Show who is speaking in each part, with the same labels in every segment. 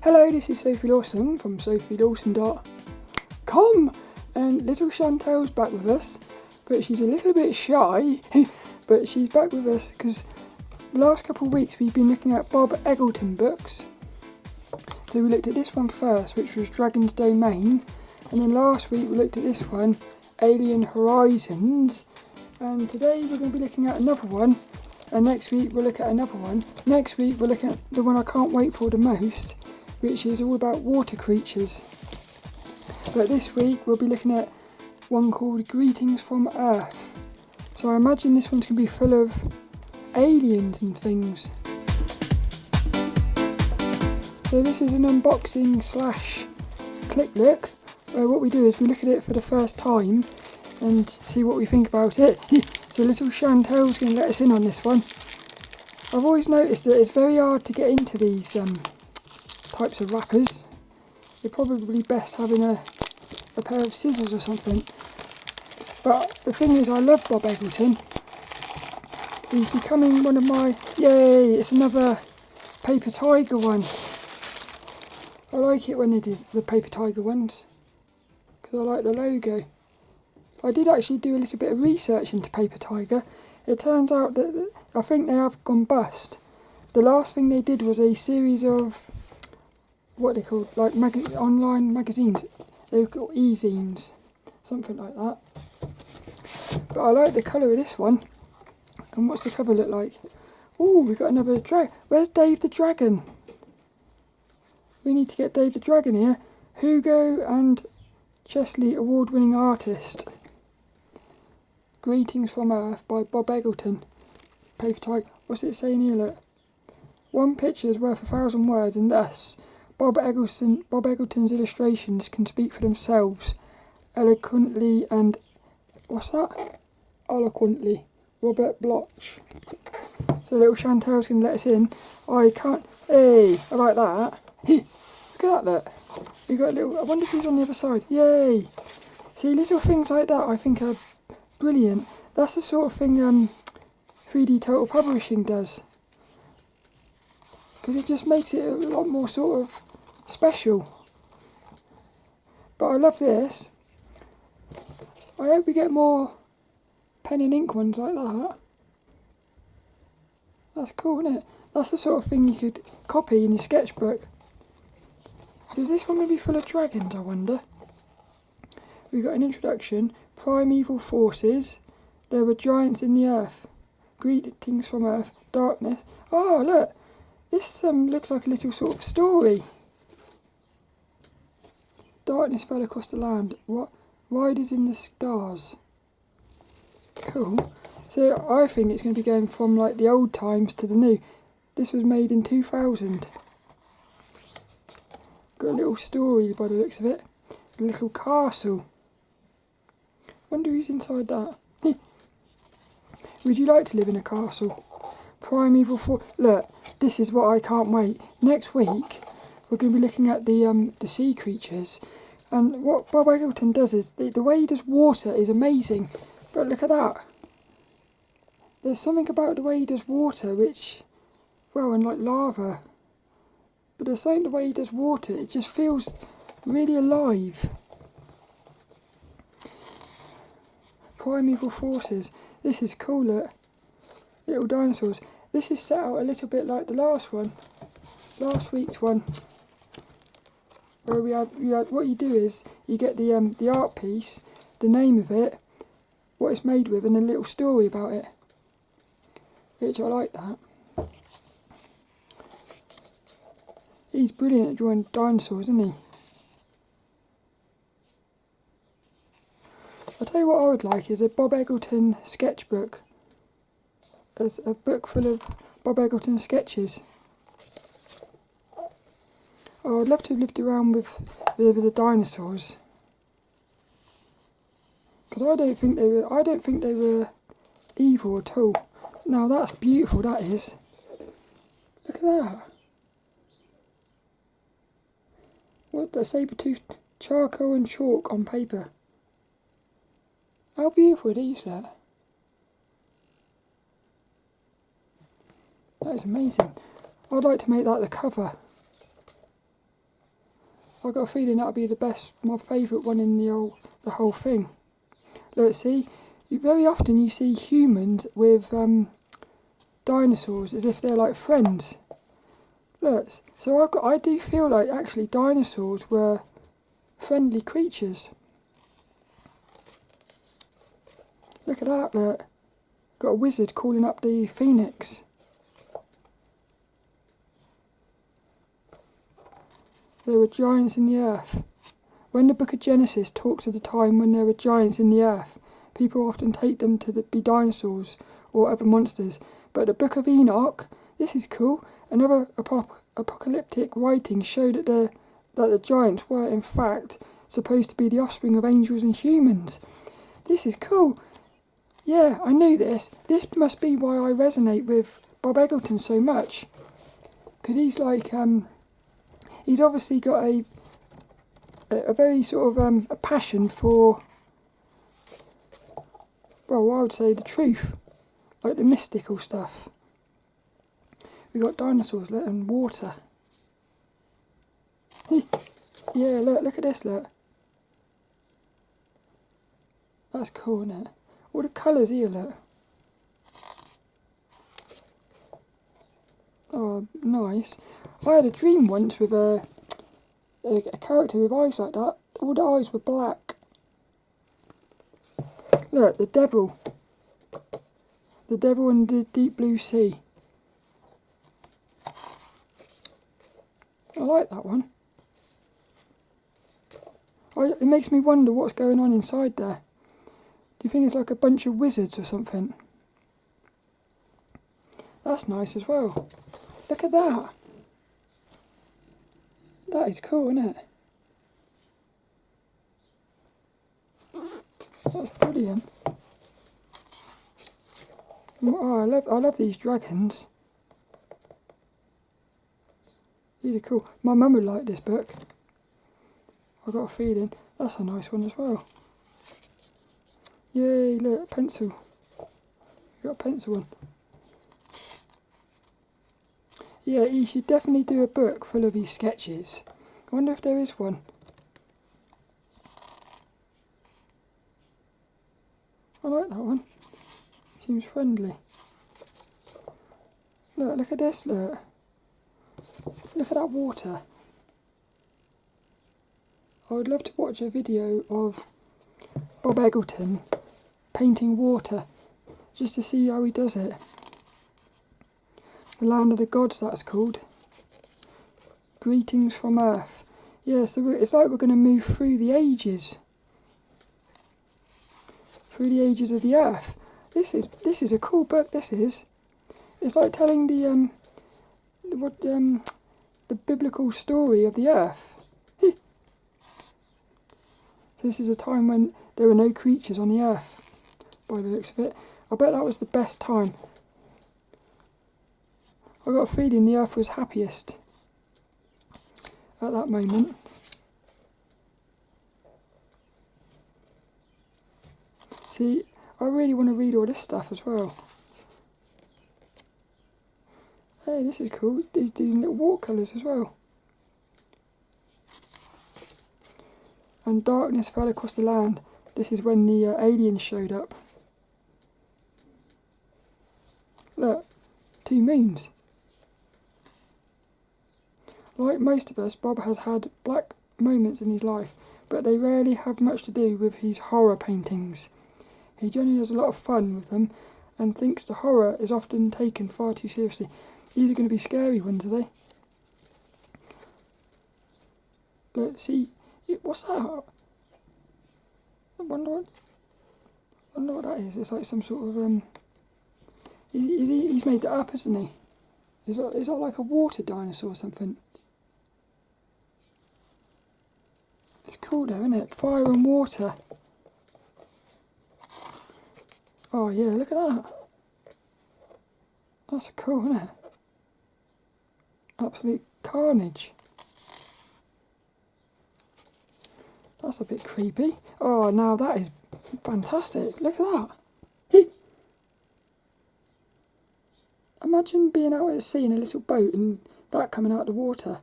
Speaker 1: Hello, this is Sophie Lawson from sophielawson.com, and little Chantelle's back with us, but she's a little bit shy, but she's back with us because the last couple of weeks we've been looking at Bob Eggleton books. So we looked at this one first, which was Dragon's Domain, and then last week we looked at this one, Alien Horizons, and today we're going to be looking at another one, and next week we'll look at another one. Next week we're looking at the one I can't wait for the most, which is all about water creatures. But this week we'll be looking at one called Greetings from Earth. So I imagine this one's going to be full of aliens and things. So this is an unboxing slash click look, where what we do is we look at it for the first time and see what we think about it. So little Chantelle's going to let us in on this one. I've always noticed that it's very hard to get into these types of wrappers. You're probably best having a pair of scissors or something. But the thing is, I love Bob Eggleton. He's becoming one of my... Yay! It's another paper tiger one. I like it when they do the paper tiger ones, because I like the logo. I did actually do a little bit of research into paper tiger. It turns out that I think they have gone bust. The last thing they did was a series of... what are they called, like online magazines. They were called e-zines, something like that. But I like the colour of this one. And what's the cover look like? Ooh, we got another dragon. Where's Dave the Dragon? We need to get Dave the Dragon here. Hugo and Chesley award-winning artist. Greetings from Earth by Bob Eggleton. Paper tiger. What's it saying here? Look. One picture is worth 1,000 words, and thus Bob Eggleton's illustrations can speak for themselves, eloquently and... what's that? Eloquently. Robert Bloch. So little Chantelle's going to let us in. I can't... Hey, I like that. Look at that, look. We got a little... I wonder if he's on the other side. Yay! See, little things like that I think are brilliant. That's the sort of thing 3D Total Publishing does. Because it just makes it a lot more sort of special. But I love this. I hope we get more pen and ink ones like that. That's cool, isn't it? That's the sort of thing you could copy in your sketchbook. So is this one going to be full of dragons, I wonder? We got an introduction. Primeval forces. There were giants in the earth. Greetings from Earth. Darkness. Oh, look. This looks like a little sort of story. Darkness fell across the land. What? Riders in the stars. Cool. So I think it's going to be going from like the old times to the new. This was made in 2000. Got a little story by the looks of it. A little castle. Wonder who's inside that. Would you like to live in a castle? Primeval for... Look, this is what I can't wait. Next week we're going to be looking at the sea creatures. And what Bob Eggleton does is, the way he does water is amazing. But look at that. There's something about the way he does water which, well, and like lava. But there's something the way he does water, it just feels really alive. Primeval forces. This is cool, look. Little dinosaurs. This is set out a little bit like the last one. Last week's one. Where we had what you do is you get the art piece, the name of it, what it's made with, and a little story about it. Which I like that. He's brilliant at drawing dinosaurs, isn't he? I'll tell you what I would like is a Bob Eggleton sketchbook. As a book full of Bob Eggleton sketches. Oh, I'd love to have lived around with the dinosaurs. Because I don't think they were evil at all. Now that's beautiful, that is. Look at that. What, the Sabre Toothed charcoal and chalk on paper. How beautiful are these, look. That is amazing. I'd like to make that the cover. I've got a feeling that'll be the best, my favourite one in the whole thing. Look, see, very often you see humans with dinosaurs as if they're like friends. Look, so I do feel like actually dinosaurs were friendly creatures. Look at that, look. Got a wizard calling up the phoenix. There were giants in the earth. When the book of Genesis talks of the time when there were giants in the earth, people often take them to be dinosaurs or other monsters. But the book of Enoch, this is cool, another apocalyptic writings show that the giants were in fact supposed to be the offspring of angels and humans. This is cool. Yeah, I knew this. This must be why I resonate with Bob Eggleton so much. Because he's like, he's obviously got a very sort of a passion for, well, I would say the truth. Like the mystical stuff. We got dinosaurs and water. Yeah, look at this, look. That's cool, isn't it? All the colours here, look. Oh, nice. I had a dream once with a character with eyes like that. All the eyes were black. Look, the devil. The devil in the deep blue sea. I like that one. It makes me wonder what's going on inside there. Do you think it's like a bunch of wizards or something? That's nice as well. Look at that. That is cool, isn't it? That's brilliant. Oh, I love these dragons. These are cool. My mum would like this book. I've got a feeling. That's a nice one as well. Yay, look, pencil. You got a pencil one. Yeah, you should definitely do a book full of these sketches. I wonder if there is one. I like that one. Seems friendly. Look at this, look. Look at that water. I would love to watch a video of Bob Eggleton painting water, just to see how he does it. The Land of the Gods, that's called. Greetings from Earth. Yeah, so it's like we're going to move through the ages. Through the ages of the Earth. This is a cool book, this is. It's like telling the biblical story of the Earth. This is a time when there were no creatures on the Earth, by the looks of it. I bet that was the best time. I got a feeling the Earth was happiest at that moment. See, I really want to read all this stuff as well. Hey, this is cool. These little watercolours as well. And darkness fell across the land. This is when the aliens showed up. Look, 2 moons. Like most of us, Bob has had black moments in his life, but they rarely have much to do with his horror paintings. He generally has a lot of fun with them and thinks the horror is often taken far too seriously. These are going to be scary ones, are they? Look, see, what's that? I wonder what that is. It's like some sort of he's made that up, isn't he? Is that like a water dinosaur or something? It's cool though, isn't it? Fire and water. Oh yeah, look at that. That's cool, isn't it? Absolute carnage. That's a bit creepy. Oh, now that is fantastic. Look at that. Imagine being out at sea in a little boat and that coming out of the water.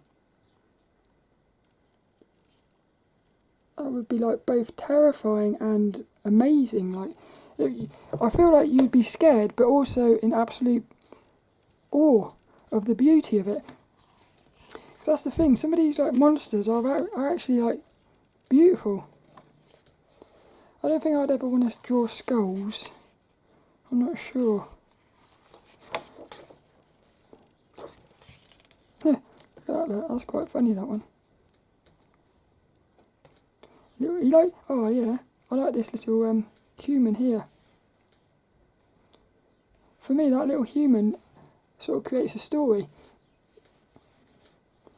Speaker 1: that would be like both terrifying and amazing. Like, I feel like you'd be scared, but also in absolute awe of the beauty of it. Because that's the thing. Some of these like monsters are actually like beautiful. I don't think I'd ever want to draw skulls. I'm not sure. Yeah, look at that. That's quite funny, that one. You like? Oh yeah, I like this little human here. For me, that little human sort of creates a story.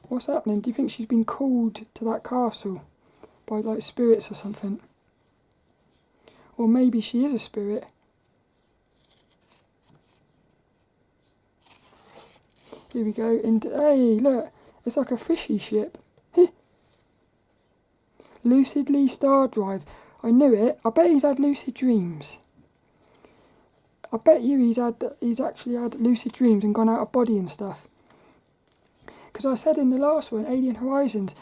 Speaker 1: What's happening? Do you think she's been called to that castle by like spirits or something? Or maybe she is a spirit. Here we go. Hey, look, it's like a fishy ship. Lucidly Star Drive. I knew it. I bet he's had lucid dreams. I bet you he's actually had lucid dreams and gone out of body and stuff. Because I said in the last one, Alien Horizons,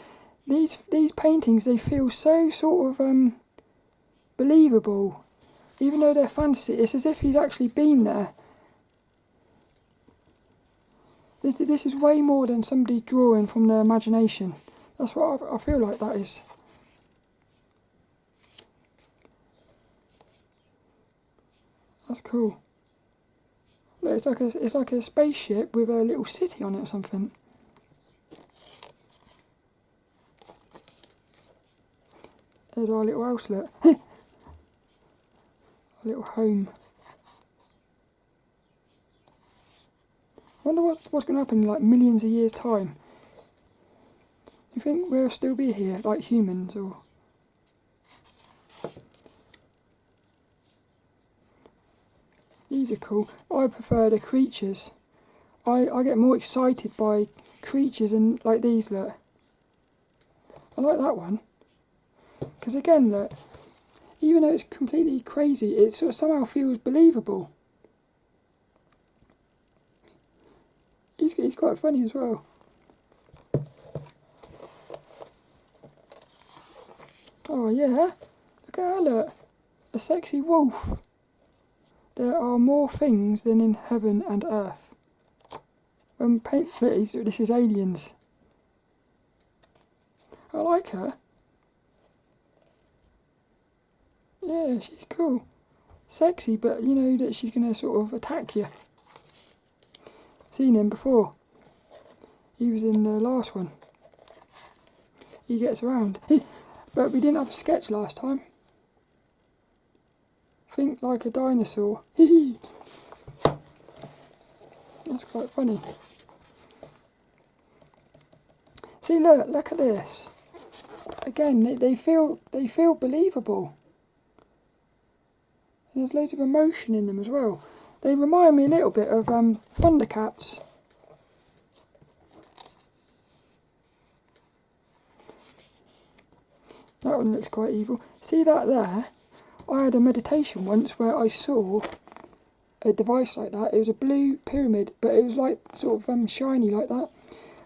Speaker 1: these paintings, they feel so sort of believable. Even though they're fantasy, it's as if he's actually been there. This is way more than somebody drawing from their imagination. That's what I feel like that is. That's cool. Look, it's like a spaceship with a little city on it or something. There's our little house, look. Our little home. I wonder what's going to happen in like millions of years' time. You think we'll still be here, like humans, or...? These are cool. I prefer the creatures. I get more excited by creatures and like these, look. I like that one. Because again, look, even though it's completely crazy, it sort of somehow feels believable. He's quite funny as well. Oh yeah, look at her, look. A sexy wolf. There are more things than in heaven and earth. This is aliens. I like her. Yeah, she's cool. Sexy, but you know that she's going to sort of attack you. Seen him before. He was in the last one. He gets around. But we didn't have a sketch last time. Think like a dinosaur. That's quite funny. See, look at this. Again, they feel believable. And there's loads of emotion in them as well. They remind me a little bit of Thundercats. That one looks quite evil. See that there? I had a meditation once where I saw a device like that. It was a blue pyramid, but it was like sort of shiny like that.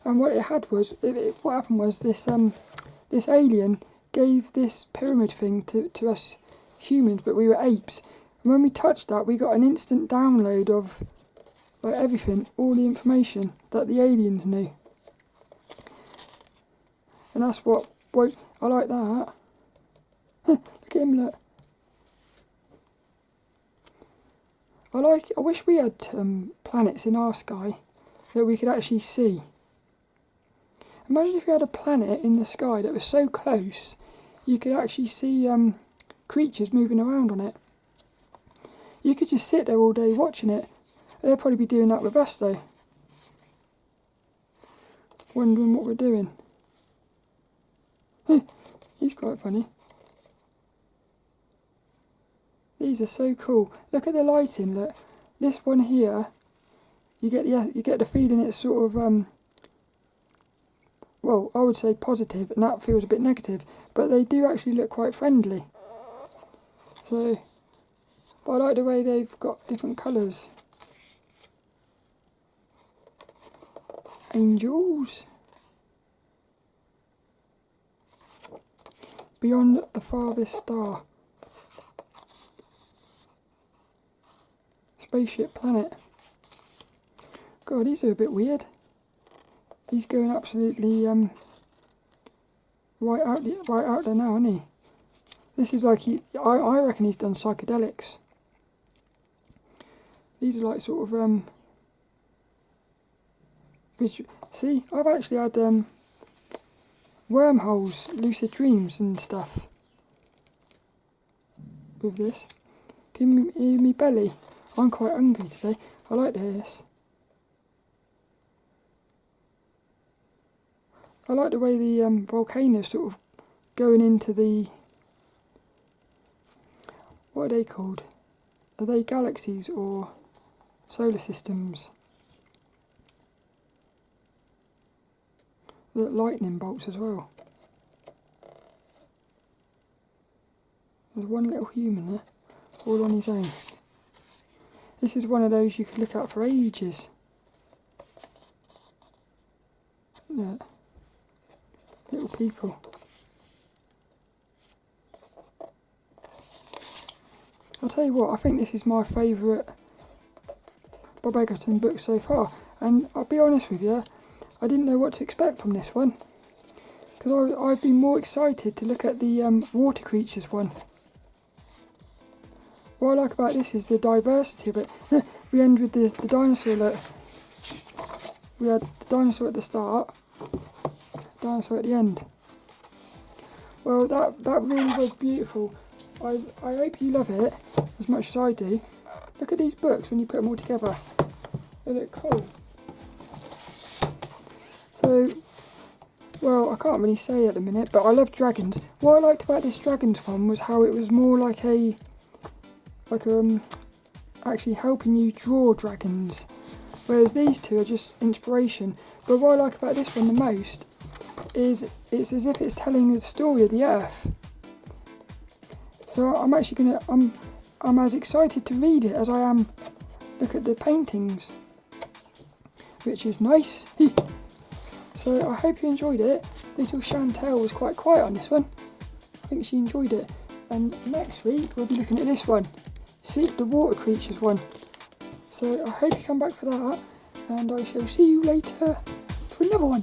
Speaker 1: And what it had was, what happened was this alien gave this pyramid thing to us humans, but we were apes. And when we touched that, we got an instant download of like everything, all the information that the aliens knew. And that's what I like that. Look at him, look. I wish we had planets in our sky that we could actually see. Imagine if you had a planet in the sky that was so close you could actually see creatures moving around on it. You could just sit there all day watching it. They'll probably be doing that with us though. Wondering what we're doing. He's quite funny. These are so cool. Look at the lighting, look. This one here, you get the feeling it's sort of well, I would say positive, and that feels a bit negative, but they do actually look quite friendly. So, but I like the way they've got different colours. Angels. Beyond the Farthest Star. Spaceship Planet. God, these are a bit weird. He's going absolutely right out there now, isn't he? This is like I reckon he's done psychedelics. These are like sort of see, I've actually had wormholes, lucid dreams and stuff with this. Can you hear me belly? I'm quite hungry today. I like this. I like the way the volcanoes sort of going into the... What are they called? Are they galaxies or solar systems? The lightning bolts as well. There's one little human there, all on his own. This is one of those you could look at for ages. Yeah. Little people. I'll tell you what, I think this is my favourite Bob Eggleton book so far. And I'll be honest with you, I didn't know what to expect from this one. Because I've been more excited to look at the water creatures one. What I like about this is the diversity of it. We end with the dinosaur look. We had the dinosaur at the start, dinosaur at the end. Well, that really was beautiful. I hope you love it as much as I do. Look at these books when you put them all together. They look cool. So, well, I can't really say at the minute, but I love dragons. What I liked about this dragons one was how it was more like actually helping you draw dragons, whereas these two are just inspiration. But what I like about this one the most is it's as if it's telling the story of the Earth. So I'm actually I'm as excited to read it as I am look at the paintings, which is nice. So I hope you enjoyed it. Little Chantelle was quite quiet on this one. I think she enjoyed it. And next week we'll be looking at this one. See, the water creatures one. So I hope you come back for that, and I shall see you later for another one.